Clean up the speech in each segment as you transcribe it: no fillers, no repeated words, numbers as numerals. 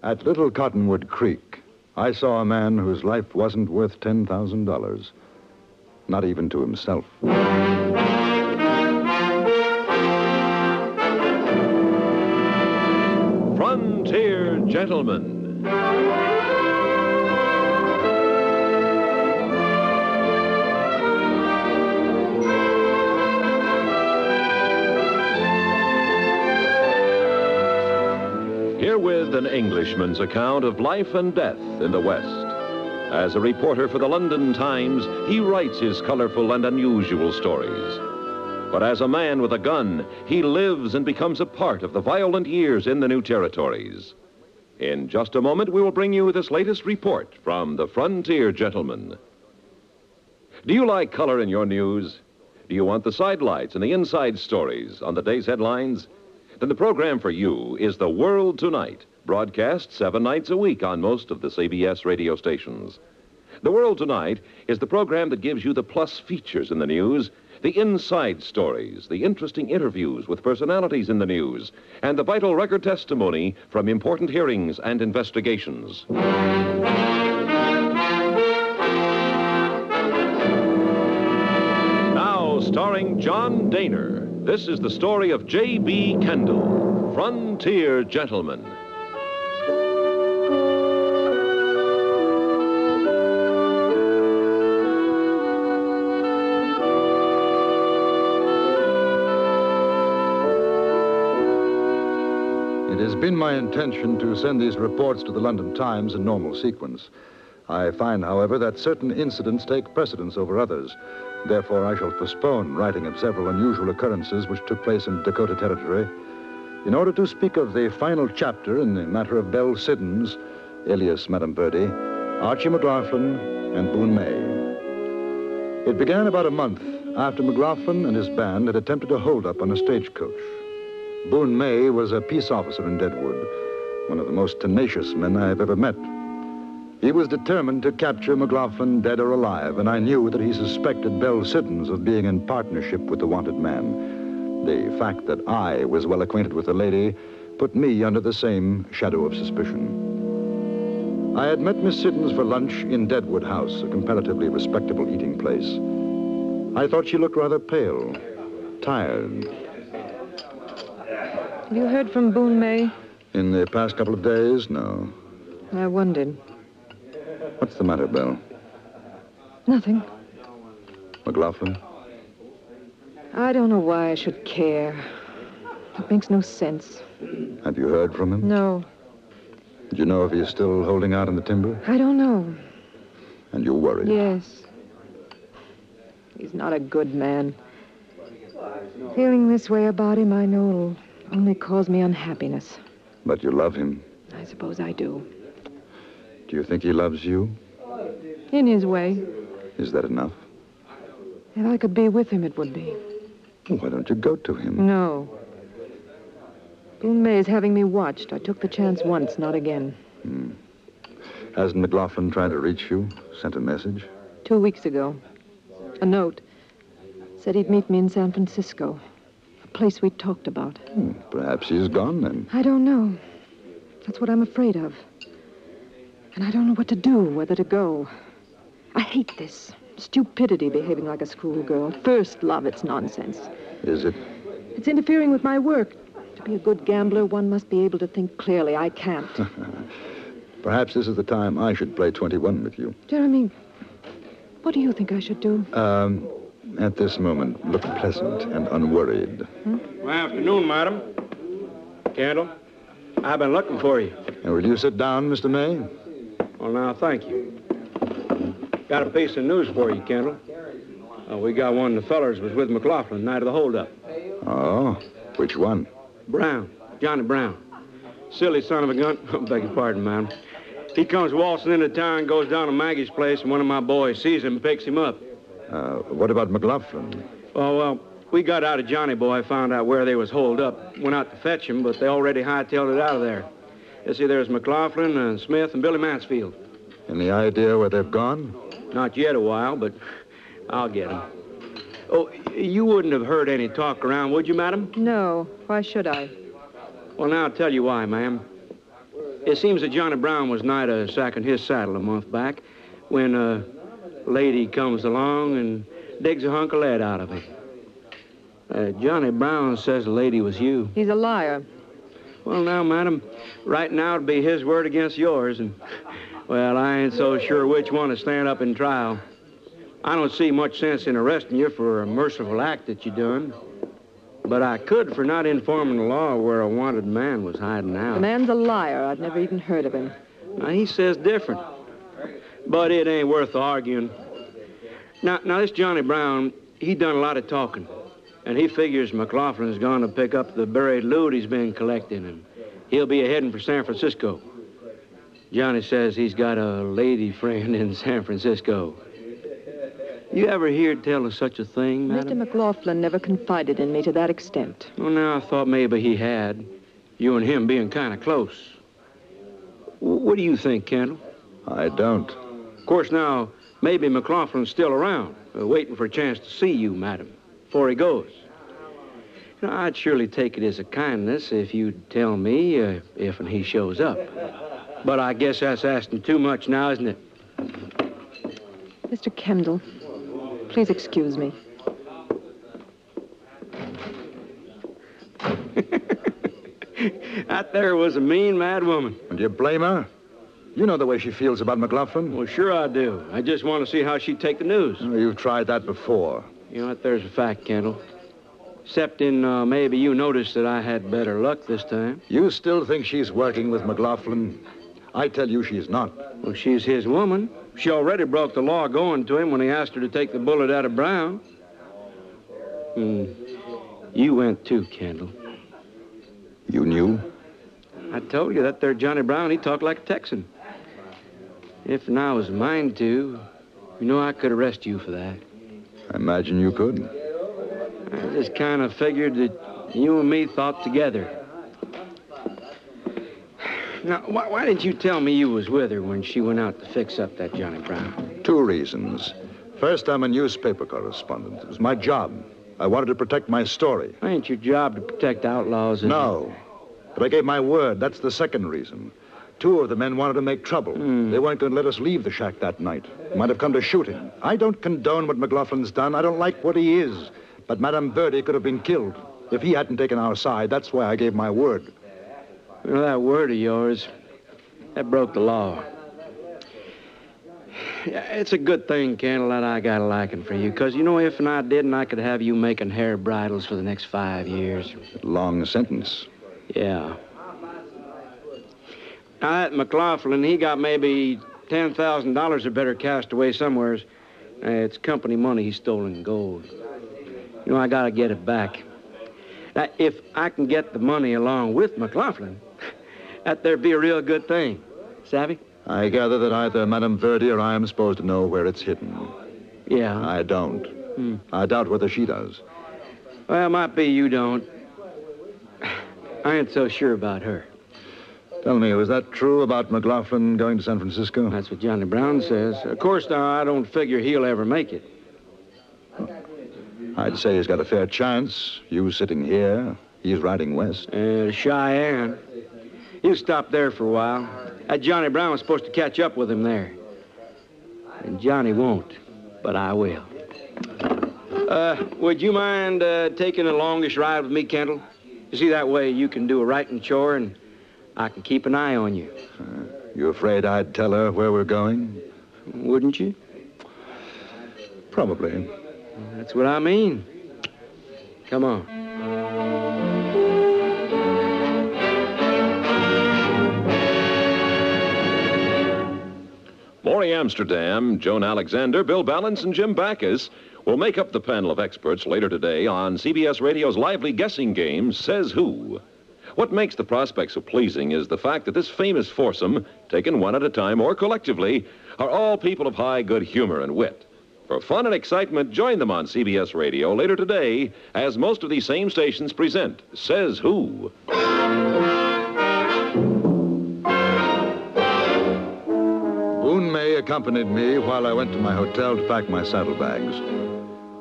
At Little Cottonwood Creek, I saw a man whose life wasn't worth $10,000. Not even to himself. Frontier Gentlemen. Herewith an Englishman's account of life and death in the West. As a reporter for the London Times, he writes his colorful and unusual stories. But as a man with a gun, he lives and becomes a part of the violent years in the new territories. In just a moment, we will bring you this latest report from the Frontier Gentlemen. Do you like color in your news? Do you want the sidelights and the inside stories on the day's headlines? Then the program for you is The World Tonight, broadcast 7 nights a week on most of the CBS radio stations. The World Tonight is the program that gives you the plus features in the news, the inside stories, the interesting interviews with personalities in the news, and the vital record testimony from important hearings and investigations. Now, starring John Daner, this is the story of J.B. Kendall, Frontier Gentlemen. It has been my intention to send these reports to the London Times in normal sequence. I find, however, that certain incidents take precedence over others. Therefore, I shall postpone writing of several unusual occurrences which took place in Dakota Territory in order to speak of the final chapter in the matter of Belle Siddons, alias Madame Birdie, Archie McLaughlin, and Boone May. It began about a month after McLaughlin and his band had attempted a hold-up on a stagecoach. Boone May was a peace officer in Deadwood, one of the most tenacious men I have ever met. He was determined to capture McLaughlin dead or alive, and I knew that he suspected Belle Siddons of being in partnership with the wanted man. The fact that I was well acquainted with the lady put me under the same shadow of suspicion. I had met Miss Siddons for lunch in Deadwood House, a comparatively respectable eating place. I thought she looked rather pale, tired. Have you heard from Boone May? In the past couple of days, no. I wondered. What's the matter, Belle? Nothing. McLaughlin? I don't know why I should care. It makes no sense. Have you heard from him? No. Do you know if he's still holding out in the timber? I don't know. And you're worried? Yes. He's not a good man. Feeling this way about him, I know it'll only cause me unhappiness. But you love him? I suppose I do. Do you think he loves you? In his way. Is that enough? If I could be with him, it would be. Well, why don't you go to him? No. Boone May is having me watched. I took the chance once, not again. Hasn't McLaughlin tried to reach you? Sent a message? 2 weeks ago. A note. Said he'd meet me in San Francisco. A place we talked about. Perhaps he's gone, then. I don't know. That's what I'm afraid of. And I don't know what to do, whether to go. I hate this. Stupidity, behaving like a schoolgirl. First love, it's nonsense. Is it? It's interfering with my work. To be a good gambler, one must be able to think clearly. I can't. Perhaps this is the time I should play 21 with you. Jeremy, what do you think I should do? At this moment, look pleasant and unworried. Good afternoon, madam. Kendall, I've been looking for you. And will you sit down, Mr. May? Well, now, thank you. Got a piece of news for you, Kendall. We got one of the fellers was with McLaughlin night of the holdup. Oh, which one? Brown, Johnny Brown. Silly son of a gun. Beg your pardon, ma'am. He comes waltzing into town, goes down to Maggie's place, and one of my boys sees him and picks him up. What about McLaughlin? Oh, well, we got out of Johnny Boy, found out where they was holed up. Went out to fetch him, but they already hightailed it out of there. You see, there's McLaughlin and Smith and Billy Mansfield. Any idea where they've gone? Not yet a while, but I'll get them. Oh, you wouldn't have heard any talk around, would you, madam? No. Why should I? Well, now I'll tell you why, ma'am. It seems that Johnny Brown was nigh to sacking his saddle a month back when a lady comes along and digs a hunk of lead out of him. Johnny Brown says the lady was you. He's a liar. Well, now, madam, right now it'd be his word against yours, and, well, I ain't so sure which one to stand up in trial. I don't see much sense in arresting you for a merciful act that you done, but I could for not informing the law where a wanted man was hiding out. The man's a liar. I've never even heard of him. Now, he says different, but it ain't worth arguing. Now, this Johnny Brown, he done a lot of talking. And he figures McLaughlin's going to pick up the buried loot he's been collecting, and he'll be heading for San Francisco. Johnny says he's got a lady friend in San Francisco. You ever hear tell of such a thing, madam? Mr. McLaughlin never confided in me to that extent. Well, now, I thought maybe he had. You and him being kind of close. What do you think, Kendall? I don't. Of course, now, maybe McLaughlin's still around, waiting for a chance to see you, madam, before he goes. You know, I'd surely take it as a kindness if you'd tell me if and he shows up. But I guess that's asking too much now, isn't it? Mr. Kendall, please excuse me. That there was a mean, mad woman. And you blame her? You know the way she feels about McLaughlin. Well, sure I do. I just want to see how she'd take the news. Oh, you've tried that before. You know what? There's a fact, Kendall. Except in maybe you noticed that I had better luck this time. You still think she's working with McLaughlin? I tell you she's not. Well, she's his woman. She already broke the law going to him when he asked her to take the bullet out of Brown. You went too, Kendall. You knew? I told you that there Johnny Brown, he talked like a Texan. If I was mine to, you know I could arrest you for that. I imagine you could. I just kind of figured that you and me thought together. Now, why didn't you tell me you was with her when she went out to fix up that Johnny Brown? 2 reasons. First, I'm a newspaper correspondent. It was my job. I wanted to protect my story. Ain't your job to protect outlaws, is it? No. But I gave my word. That's the second reason. 2 of the men wanted to make trouble. They weren't going to let us leave the shack that night. Might have come to shooting. I don't condone what McLaughlin's done. I don't like what he is. But Madame Birdie could have been killed if he hadn't taken our side. That's why I gave my word. You know, that word of yours, that broke the law. Yeah, it's a good thing, Kendall, that I got a liking for you. Because, you know, if and I didn't, I could have you making hair bridles for the next 5 years. Long sentence. Yeah. Now, that McLaughlin, he got maybe $10,000 or better cast away somewheres. It's company money he stole in gold. You know, I got to get it back. Now, if I can get the money along with McLaughlin, that there'd be a real good thing. Savvy? I gather that either Madame Birdie or I am supposed to know where it's hidden. Yeah. I don't. I doubt whether she does. Well, might be you don't. I ain't so sure about her. Tell me, was that true about McLaughlin going to San Francisco? That's what Johnny Brown says. Of course, now, I don't figure he'll ever make it. I'd say he's got a fair chance. You sitting here, he's riding west. Cheyenne. You stop there for a while. That Johnny Brown was supposed to catch up with him there. And Johnny won't, but I will. Would you mind taking the longest ride with me, Kendall? You see, that way you can do a writing chore and I can keep an eye on you. You afraid I'd tell her where we're going? Wouldn't you? Probably. That's what I mean. Come on. Maury Amsterdam, Joan Alexander, Bill Balance, and Jim Backus will make up the panel of experts later today on CBS Radio's lively guessing game, Says Who. What makes the prospect so pleasing is the fact that this famous foursome, taken one at a time or collectively, are all people of high good humor and wit. For fun and excitement, join them on CBS Radio later today as most of these same stations present Says Who. Boone May accompanied me while I went to my hotel to pack my saddlebags.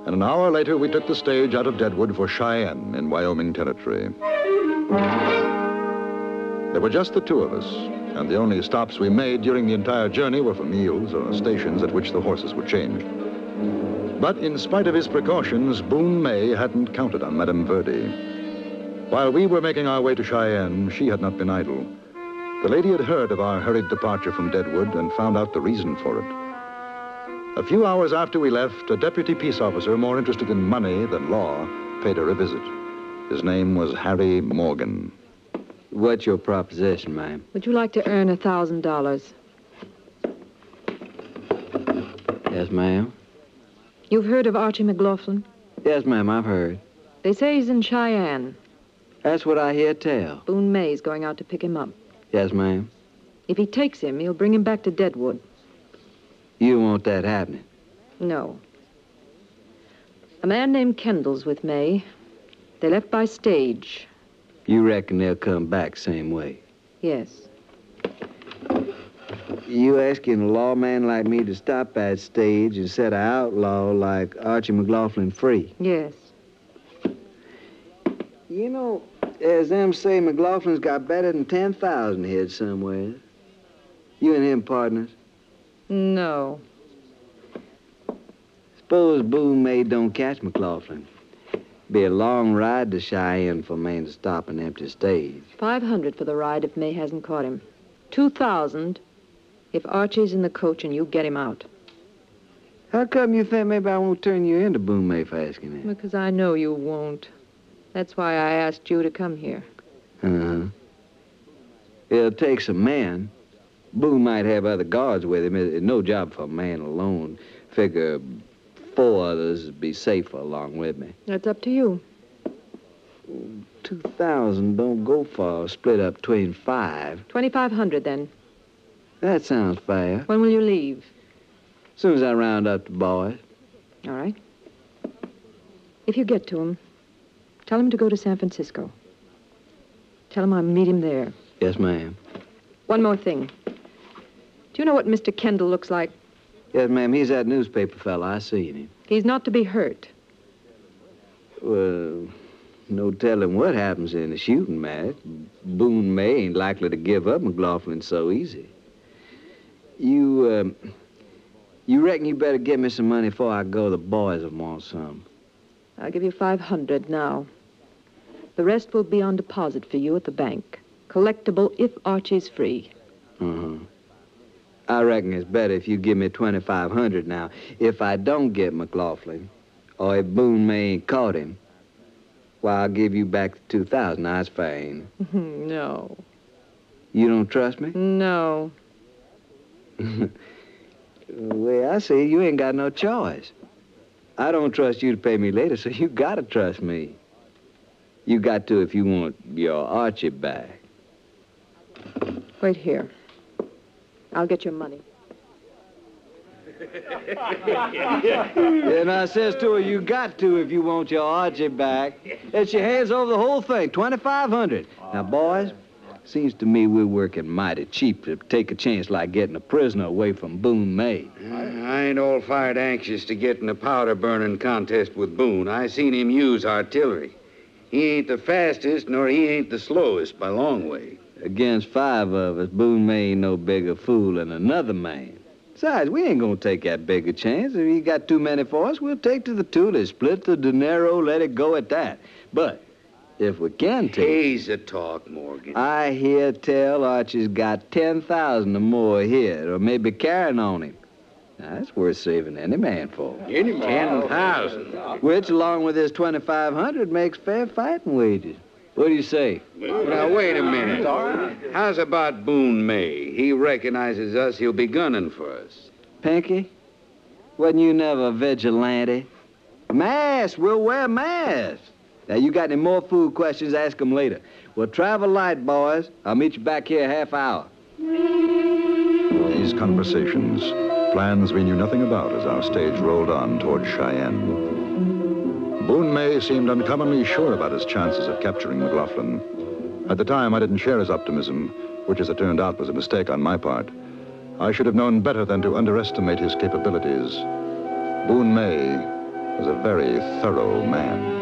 And an hour later, we took the stage out of Deadwood for Cheyenne in Wyoming Territory. There were just the 2 of us, and the only stops we made during the entire journey were for meals or stations at which the horses were changed. But in spite of his precautions, Boone May hadn't counted on Madame Verdi. While we were making our way to Cheyenne, she had not been idle. The lady had heard of our hurried departure from Deadwood and found out the reason for it. A few hours after we left, a deputy peace officer more interested in money than law paid her a visit. His name was Harry Morgan. What's your proposition, ma'am? Would you like to earn $1,000? Yes, ma'am. You've heard of Archie McLaughlin? Yes, ma'am, I've heard. They say he's in Cheyenne. That's what I hear tell. Boone May's going out to pick him up. Yes, ma'am. If he takes him, he'll bring him back to Deadwood. You want that happening? No. A man named Kendall's with May. They left by stage. You reckon they'll come back same way? Yes. You asking a lawman like me to stop that stage and set an outlaw like Archie McLaughlin free? Yes. You know, as them say, McLaughlin's got better than 10,000 head somewhere. You and him partners? No. Suppose Boone May don't catch McLaughlin. Be a long ride to Cheyenne for a man to stop an empty stage. 500 for the ride if May hasn't caught him. 2,000 if Archie's in the coach and you get him out. How come you think maybe I won't turn you into Boone May for asking that? Because I know you won't. That's why I asked you to come here. Uh-huh. It'll take some men. Boone might have other guards with him. It's no job for a man alone. Figure 4 others would be safer along with me. That's up to you. 2,000 don't go far. Split up between 5. 2,500 then. That sounds fair. When will you leave? As soon as I round up the boys. All right. If you get to him, tell him to go to San Francisco. Tell him I'll meet him there. Yes, ma'am. One more thing. Do you know what Mr. Kendall looks like? Yes, ma'am. He's that newspaper fella. I seen him. He's not to be hurt. Well, no telling what happens in a shooting match. Boone May ain't likely to give up McLaughlin so easy. You reckon you better give me some money before I go? The boys will want some. I'll give you 500 now. The rest will be on deposit for you at the bank. Collectible if Archie's free. Uh-huh. I reckon it's better if you give me 2,500 now. If I don't get McLaughlin, or if Boone May ain't caught him, well, I'll give you back the 2,000. Now, that's fair, ain't it? No. You don't trust me? No. The way I see it, you ain't got no choice. I don't trust you to pay me later, so you gotta trust me. You got to if you want your Archie back. Wait here. I'll get your money. And I says to her, you got to if you want your Archie back. And she hands over the whole thing, 2,500. Now, boys, seems to me we're working mighty cheap to take a chance like getting a prisoner away from Boone May. I ain't all fired anxious to get in a powder-burning contest with Boone. I seen him use artillery. He ain't the fastest, nor he ain't the slowest by a long way. Against 5 of us, Boone May ain't no bigger fool than another man. Besides, we ain't gonna take that big a chance. If he got too many for us, we'll take to the Tule, split the dinero, let it go at that. But if we can take... Haze the talk, Morgan. I hear tell Archie's got 10,000 or more here, or maybe carrying on him. Now, that's worth saving any man for. Any man? 10,000. Which, along with his 2,500, makes fair fighting wages. What do you say? Now, wait a minute. How's about Boone May? He recognizes us. He'll be gunning for us. Pinky, wasn't you never a vigilante? Masks. We'll wear masks. Now, you got any more food questions, ask them later. We'll travel light, boys. I'll meet you back here half hour. These conversations, plans we knew nothing about as our stage rolled on toward Cheyenne. Boone May seemed uncommonly sure about his chances of capturing McLaughlin. At the time, I didn't share his optimism, which, as it turned out, was a mistake on my part. I should have known better than to underestimate his capabilities. Boone May was a very thorough man.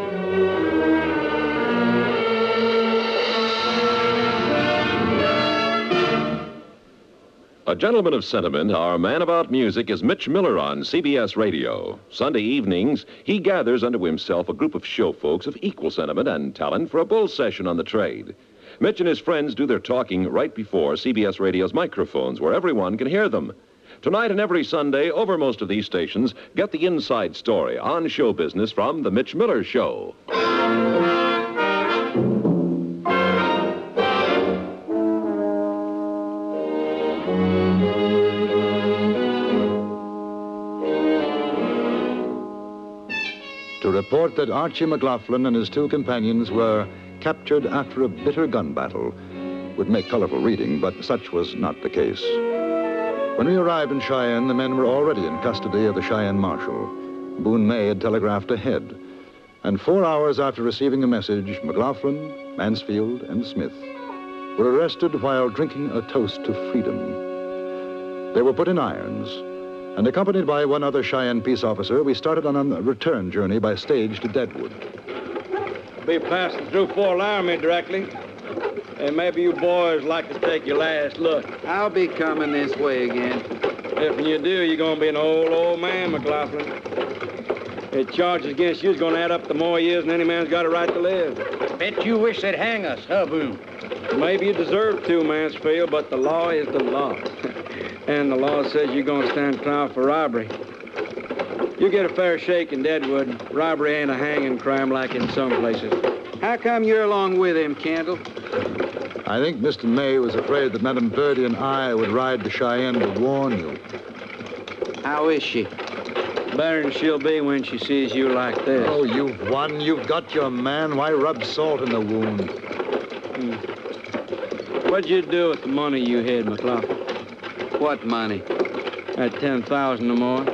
A gentleman of sentiment, our man about music is Mitch Miller on CBS Radio. Sunday evenings, he gathers unto himself a group of show folks of equal sentiment and talent for a bull session on the trade. Mitch and his friends do their talking right before CBS Radio's microphones, where everyone can hear them. Tonight and every Sunday, over most of these stations, get the inside story on show business from The Mitch Miller Show. To report that Archie McLaughlin and his two companions were captured after a bitter gun battle would make colorful reading, but such was not the case. When we arrived in Cheyenne, the men were already in custody of the Cheyenne Marshal. Boone May had telegraphed ahead, and 4 hours after receiving the message, McLaughlin, Mansfield, and Smith were arrested while drinking a toast to freedom. They were put in irons, and accompanied by one other Cheyenne peace officer, we started on a return journey by stage to Deadwood. Be passing through Fort Laramie directly. And maybe you boys like to take your last look. I'll be coming this way again. If you do, you're going to be an old man, McLaughlin. The charges against you is going to add up to more years than any man's got a right to live. Bet you wish they'd hang us, huh, Boone? Maybe you deserve to, Mansfield, but the law is the law. And the law says you're going to stand trial for robbery. You get a fair shake in Deadwood. Robbery ain't a hanging crime like in some places. How come you're along with him, Kendall? I think Mr. May was afraid that Madame Birdie and I would ride to Cheyenne to warn you. How is she? Better than she'll be when she sees you like this. Oh, you've won. You've got your man. Why rub salt in the wound? What'd you do with the money you hid, McLaughlin? What money? That 10,000 or more.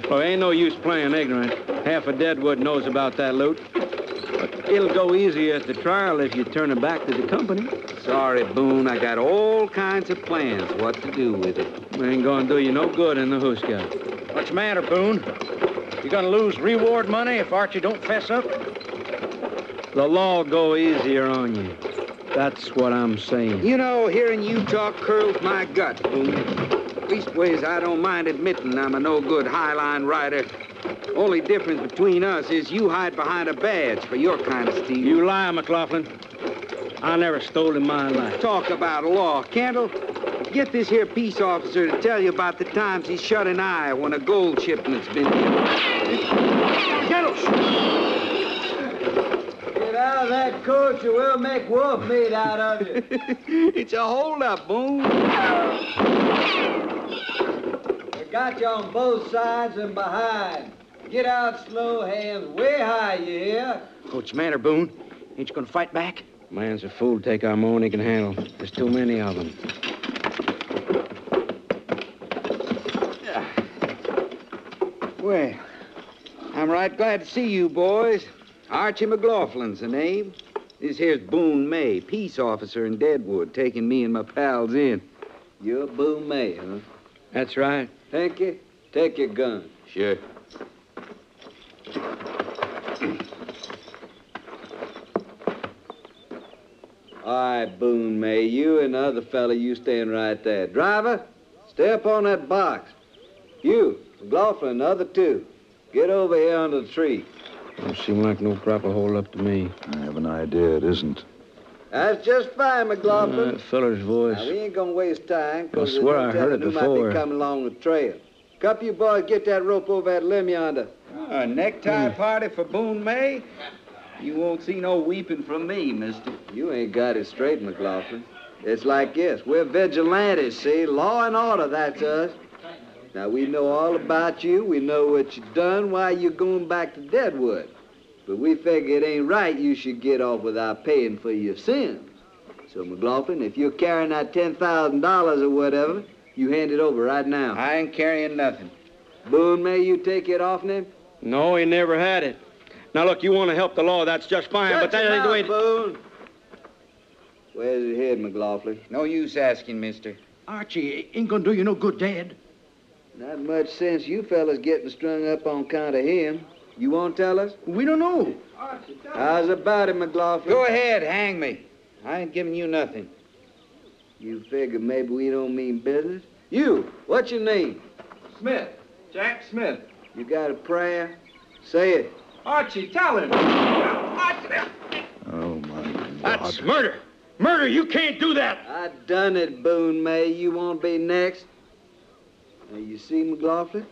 Oh, ain't no use playing ignorant. Half of Deadwood knows about that loot. But it'll go easier at the trial if you turn it back to the company. Sorry, Boone. I got all kinds of plans what to do with it. Ain't gonna do you no good in the Hooska. What's the matter, Boone? You gonna lose reward money if Archie don't fess up? The law'll go easier on you. That's what I'm saying. You know, hearing you talk curls my guts, Boone. Leastways, I don't mind admitting I'm a no-good highline rider. Only difference between us is you hide behind a badge for your kind of steal. You lie, McLaughlin. I never stole in my life. Talk about law, Kendall. Get this here peace officer to tell you about the times he shut an eye when a gold shipment's been in. Kendall! Get out of that coach or we'll make wolf meat out of you. It's a holdup, Boone. We got you on both sides and behind. Get out slow, hands way high, you hear? What's the matter, Boone? Ain't you gonna fight back? Man's a fool to take our more than he can handle. There's too many of them. Well, I'm right glad to see you boys. Archie McLaughlin's the name. This here's Boone May, peace officer in Deadwood, taking me and my pals in. You're Boone May, huh? That's right. Hanky, take your gun. Sure. All right, Boone May, you and the other fella, you stand right there. Driver, stay up on that box. You, McLaughlin, the other two, get over here under the tree. Don't seem like no proper hold-up to me. I have an idea it isn't. That's just fine, McLaughlin. That feller's voice. Now, we ain't gonna waste time. I swear I heard it who before. might be coming along the trail. Couple you boys get that rope over that limb yonder. A necktie party for Boone May? You won't see no weeping from me, mister. You ain't got it straight, McLaughlin. It's like this. We're vigilantes, see? Law and order, that's us. Now, we know all about you. We know what you done, why you're going back to Deadwood. But we figure it ain't right you should get off without paying for your sins. So, McLaughlin, if you're carrying that $10,000 or whatever, you hand it over right now. I ain't carrying nothing. Boone, may you take it off him? No, he never had it. Now, look, you want to help the law, that's just fine, but that ain't the way... Boone. Where's his head, McLaughlin? No use asking, mister. Archie ain't gonna do you no good, Dad. Not much sense you fellas getting strung up on account of him. You won't tell us? We don't know. How's about it, McLaughlin? Go ahead, hang me. I ain't giving you nothing. You figure maybe we don't mean business? You, what's your name? Smith. Jack Smith. You got a prayer? Say it. Archie, tell him. Archie. Oh, my God. That's murder. Murder, you can't do that. I done it, Boone May. You won't be next. Now, you see, McLaughlin?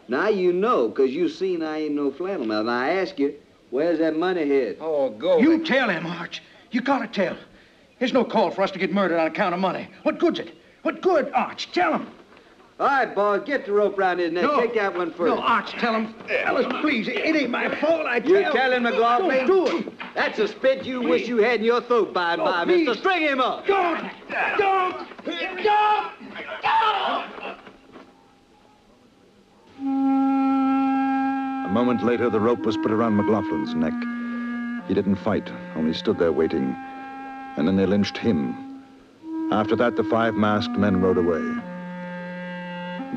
Now you know, 'cause you seen I ain't no flannel mouth. Now, I ask you, where's that money hid? Oh, go. You tell him, Arch. You gotta tell. There's no call for us to get murdered on account of money. What good's it? What good, Arch? Tell him. All right, boys, get the rope round his neck. No. Take that one first. No, Arch, tell him. Tell us, please. It ain't my fault. I tell You telling McLaughlin? Don't do it. That's a spit you wish you had in your throat by and by, please. mister. String him up. Don't. A moment later, the rope was put around McLaughlin's neck. He didn't fight, only stood there waiting. And then they lynched him. After that, the 5 masked men rode away.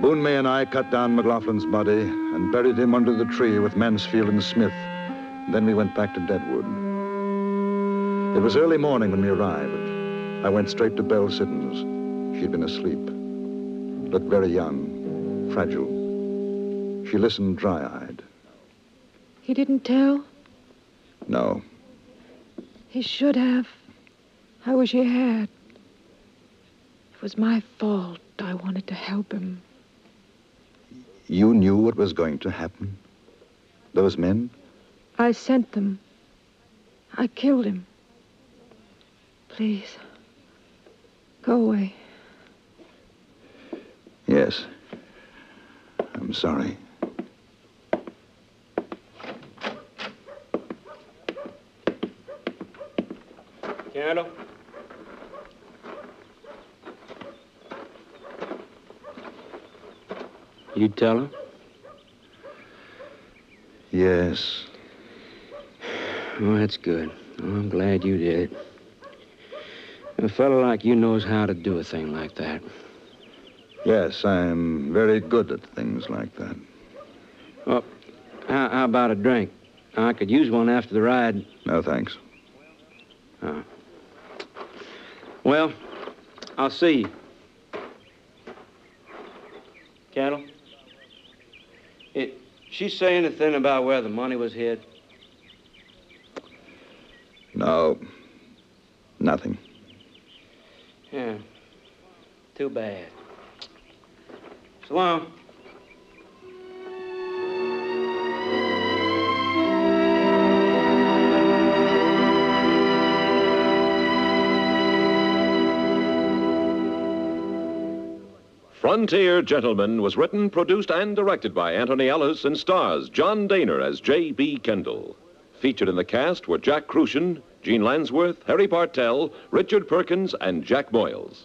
Boone May and I cut down McLaughlin's body and buried him under the tree with Mansfield and Smith. Then we went back to Deadwood. It was early morning when we arrived. I went straight to Belle Siddons. She'd been asleep. Looked very young, fragile. She listened dry-eyed. He didn't tell? No. He should have. I wish he had. It was my fault. I wanted to help him. You knew what was going to happen? Those men? I sent them. I killed him. Please. Go away. Yes. I'm sorry. Candle? You tell him? Yes. Oh, that's good. Oh, I'm glad you did. A fellow like you knows how to do a thing like that. Yes, I'm very good at things like that. Well, how about a drink? I could use one after the ride. No, thanks. Oh. Well, I'll see you. Cattle? She say anything about where the money was hid? No. Nothing. Yeah. Too bad. So long. Frontier Gentlemen was written, produced, and directed by Anthony Ellis and stars John Daner as J.B. Kendall. Featured in the cast were Jack Crucian, Gene Lansworth, Harry Bartell, Richard Perkins, and Jack Moyles.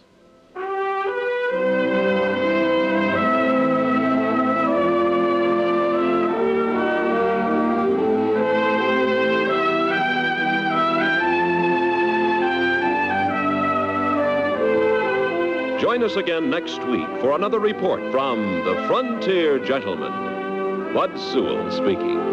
Join us again next week for another report from the Frontier Gentlemen. Bud Sewell speaking.